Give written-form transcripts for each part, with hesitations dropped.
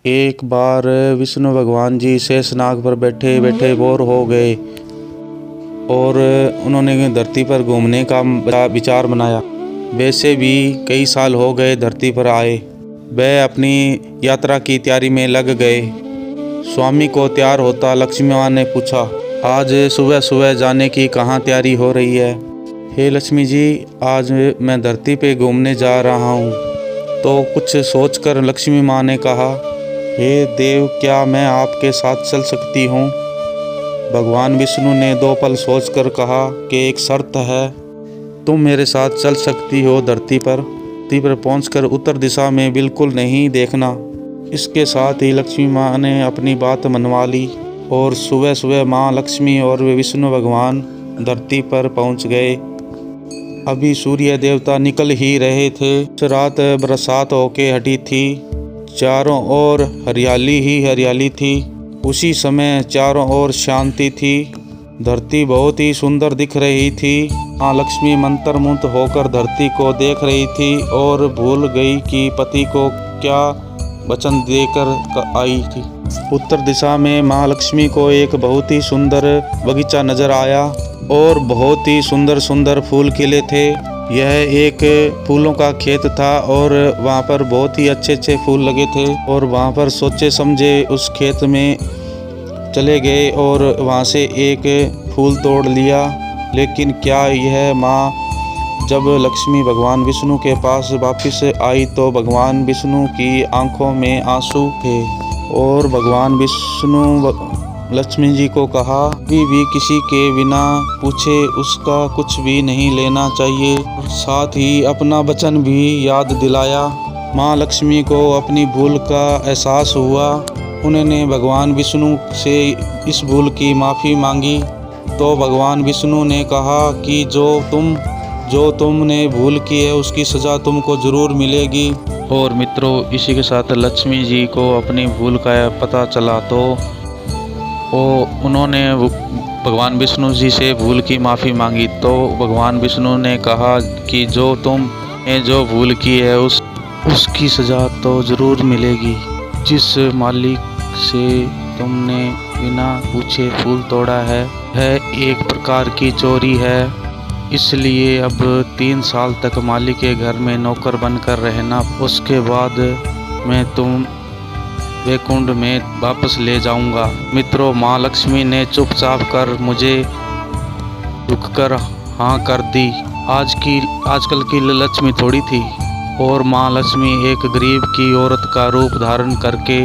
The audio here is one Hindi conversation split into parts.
एक बार विष्णु भगवान जी शेषनाग पर बैठे बैठे बोर हो गए और उन्होंने धरती पर घूमने का विचार बनाया। वैसे भी कई साल हो गए धरती पर आए। वह अपनी यात्रा की तैयारी में लग गए। स्वामी को तैयार होता लक्ष्मी माँ ने पूछा, आज सुबह सुबह जाने की कहाँ तैयारी हो रही है? हे लक्ष्मी जी, आज मैं धरती पे घूमने जा रहा हूँ। तो कुछ सोचकर लक्ष्मी माँ ने कहा, हे देव, क्या मैं आपके साथ चल सकती हूँ? भगवान विष्णु ने 2 पल सोचकर कहा कि एक शर्त है, तुम मेरे साथ चल सकती हो धरती पर पहुंचकर उत्तर दिशा में बिल्कुल नहीं देखना। इसके साथ ही लक्ष्मी माँ ने अपनी बात मनवा ली और सुबह सुबह माँ लक्ष्मी और विष्णु भगवान धरती पर पहुंच गए। अभी सूर्य देवता निकल ही रहे थे। रात बरसात होके हटी थी। चारों ओर हरियाली ही हरियाली थी। उसी समय चारों ओर शांति थी। धरती बहुत ही सुंदर दिख रही थी। माँ लक्ष्मी मंत्रमुग्ध होकर धरती को देख रही थी और भूल गई कि पति को क्या वचन देकर आई थी। उत्तर दिशा में माँ लक्ष्मी को एक बहुत ही सुंदर बगीचा नजर आया और बहुत ही सुंदर सुंदर फूल खिले थे। यह एक फूलों का खेत था और वहाँ पर बहुत ही अच्छे अच्छे फूल लगे थे और वहाँ पर सोचे समझे उस खेत में चले गए और वहाँ से एक फूल तोड़ लिया। लेकिन क्या यह माँ जब लक्ष्मी भगवान विष्णु के पास वापस आई तो भगवान विष्णु की आंखों में आंसू थे और भगवान विष्णु लक्ष्मी जी को कहा, अभी भी किसी के बिना पूछे उसका कुछ भी नहीं लेना चाहिए। साथ ही अपना वचन भी याद दिलाया। माँ लक्ष्मी को अपनी भूल का एहसास हुआ। उन्होंने भगवान विष्णु से इस भूल की माफ़ी मांगी तो भगवान विष्णु ने कहा कि जो तुमने भूल की है उसकी सज़ा तुमको ज़रूर मिलेगी। और मित्रों, इसी के साथ लक्ष्मी जी को अपनी भूल का पता चला तो उन्होंने भगवान विष्णु जी से भूल की माफ़ी मांगी। तो भगवान विष्णु ने कहा कि जो तुमने जो भूल की है उसकी सज़ा तो ज़रूर मिलेगी। जिस मालिक से तुमने बिना पूछे फूल तोड़ा है यह एक प्रकार की चोरी है। इसलिए अब 3 साल तक मालिक के घर में नौकर बनकर रहना। उसके बाद मैं तुम वैकुंठ में वापस ले जाऊंगा। मित्रों, माँ लक्ष्मी ने चुपचाप कर मुझे झुककर हाँ कर दी। आजकल की लक्ष्मी थोड़ी थी और माँ लक्ष्मी एक गरीब की औरत का रूप धारण करके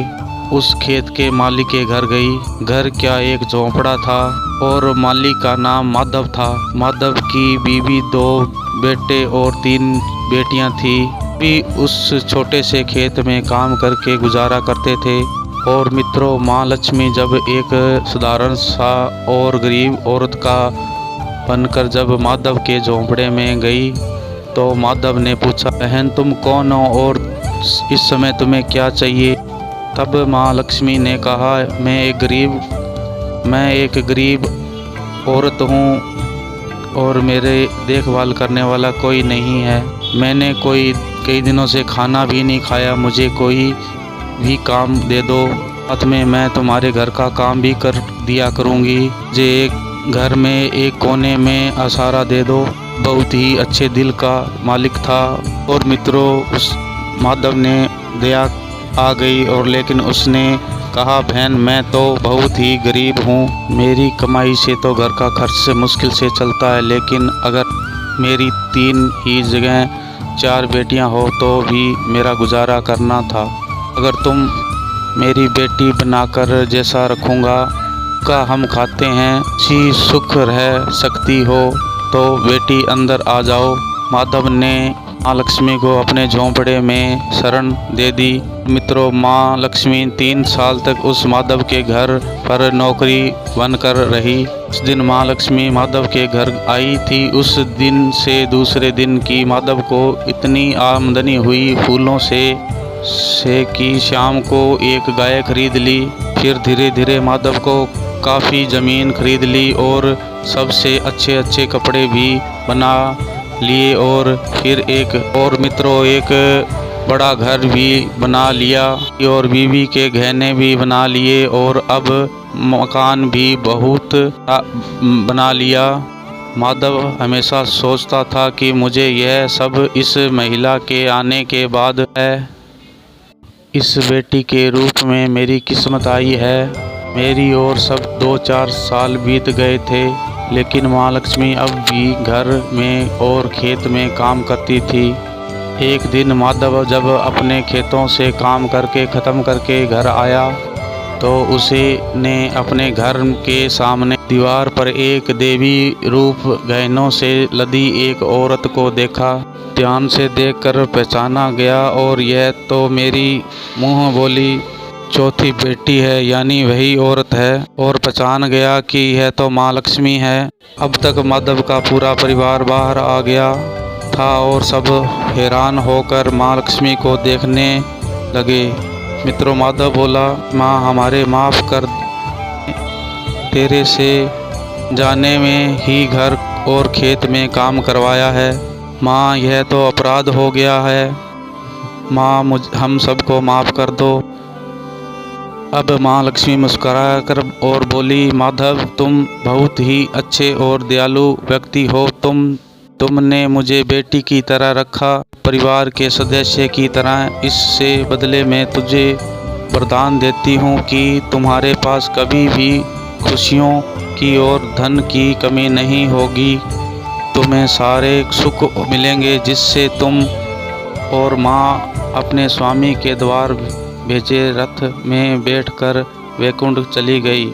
उस खेत के मालिक के घर गई। घर क्या, एक झोंपड़ा था और मालिक का नाम माधव था। माधव की बीवी 2 बेटे और 3 बेटियां थी। भी उस छोटे से खेत में काम करके गुजारा करते थे। और मित्रों, माँ लक्ष्मी जब एक साधारण सा और गरीब औरत का बनकर जब माधव के झोंपड़े में गई तो माधव ने पूछा, बहन तुम कौन हो और इस समय तुम्हें क्या चाहिए? तब माँ लक्ष्मी ने कहा, मैं एक गरीब औरत हूँ और मेरे देखभाल करने वाला कोई नहीं है। मैंने कई दिनों से खाना भी नहीं खाया। मुझे कोई भी काम दे दो, साथ में मैं तुम्हारे घर का काम भी कर दिया करूँगी। मुझे एक घर में एक कोने में आसरा दे दो। बहुत ही अच्छे दिल का मालिक था। और मित्रों, उस माधव ने दया आ गई और लेकिन उसने कहा, बहन मैं तो बहुत ही गरीब हूँ। मेरी कमाई से तो घर का खर्च मुश्किल से चलता है, लेकिन अगर मेरी 3 ही जगह 4 बेटियां हो तो भी मेरा गुजारा करना था। अगर तुम मेरी बेटी बनाकर जैसा रखूँगा का हम खाते हैं सी सुख रह सकती हो तो बेटी अंदर आ जाओ। माधव ने माँ लक्ष्मी को अपने झोंपड़े में शरण दे दी। मित्रों, माँ लक्ष्मी 3 साल तक उस माधव के घर पर नौकरी बनकर रही। उस दिन माँ लक्ष्मी माधव के घर आई थी। उस दिन से दूसरे दिन की माधव को इतनी आमदनी हुई फूलों से कि शाम को एक गाय खरीद ली। फिर धीरे धीरे माधव को काफ़ी ज़मीन खरीद ली और सबसे अच्छे अच्छे कपड़े भी बना लिए। और फिर एक बड़ा घर भी बना लिया और बीवी के गहने भी बना लिए और अब मकान भी बहुत बना लिया। माधव हमेशा सोचता था कि मुझे यह सब इस महिला के आने के बाद है, इस बेटी के रूप में मेरी किस्मत आई है। मेरी और सब 2-4 साल बीत गए थे, लेकिन माँ लक्ष्मी अब भी घर में और खेत में काम करती थी। एक दिन माधव जब अपने खेतों से काम करके ख़त्म करके घर आया तो उसे ने अपने घर के सामने दीवार पर एक देवी रूप गहनों से लदी एक औरत को देखा। ध्यान से देखकर पहचाना गया और यह तो मेरी मुँह बोली चौथी बेटी है, यानी वही औरत है, और पहचान गया कि यह तो माँ लक्ष्मी है। अब तक माधव का पूरा परिवार बाहर आ गया था और सब हैरान होकर माँ लक्ष्मी को देखने लगे। मित्रों, माधव बोला, माँ हमारे माफ़ कर, तेरे से जाने में ही घर और खेत में काम करवाया है। माँ यह तो अपराध हो गया है, माँ हम सबको माफ़ कर दो। अब माँ लक्ष्मी मुस्कुरा कर और बोली, माधव तुम बहुत ही अच्छे और दयालु व्यक्ति हो। तुमने मुझे बेटी की तरह रखा, परिवार के सदस्य की तरह। इससे बदले में तुझे वरदान देती हूँ कि तुम्हारे पास कभी भी खुशियों की और धन की कमी नहीं होगी। तुम्हें सारे सुख मिलेंगे जिससे तुम और माँ अपने स्वामी के द्वार भेजे रथ में बैठकर वैकुंठ चली गई।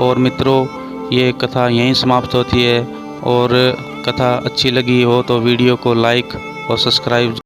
और मित्रों, ये कथा यहीं समाप्त होती है। और कथा अच्छी लगी हो तो वीडियो को लाइक और सब्सक्राइब